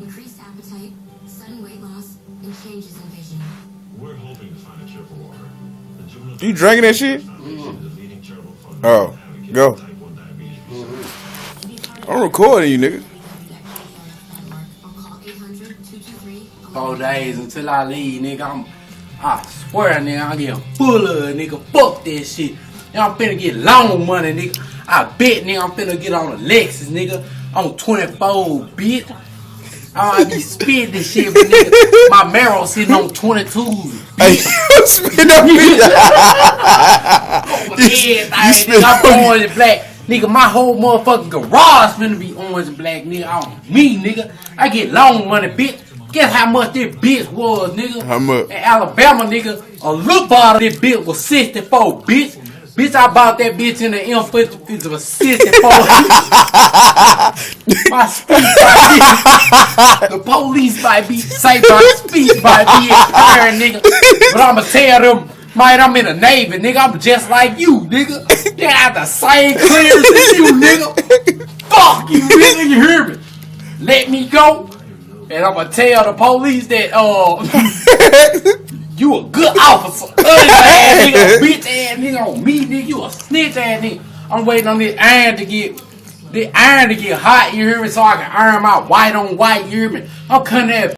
increased appetite, sudden weight loss, and changes in vision. We're hoping to find a cure for water. The Juvenile You drinking that shit? Foundation is a leading charitable fund Oh, advocating go. type 1 diabetes research. I'm recording you, nigga. Call 800-223. 4 days until I leave, nigga. I swear, nigga, I'm getting full of it, nigga. Fuck that shit. Nigga, I'm finna get loan money, nigga. I bet, nigga, I'm finna get on a Lexus, nigga. On 24, bitch. I be spitting this shit, but nigga, my marrow sitting on 22s. Hey, you spit that bitch. You spit I'm orange and black. Nigga, my whole motherfucking garage finna be orange and black, nigga. On me, nigga. I get loan money, bitch. Guess how much this bitch was, nigga? How much? In Alabama, nigga, a little bottle of this bitch was 64, bitch. Bitch, I bought that bitch in the M50 for 64. My speech might be, the police might be, say my speech might be expired, nigga. But I'ma tell them, man, I'm in the Navy, nigga. I'm just like you, nigga. They got the same clearance as you, nigga. Fuck you, nigga, you hear me? Let me go. And I'ma tell the police that, you a good officer. Ugly ass nigga, bitch ass nigga on me, nigga. You a snitch ass nigga. I'm waiting on this iron to get hot, you hear me? So I can iron my white on white, you hear me? I'm cutting that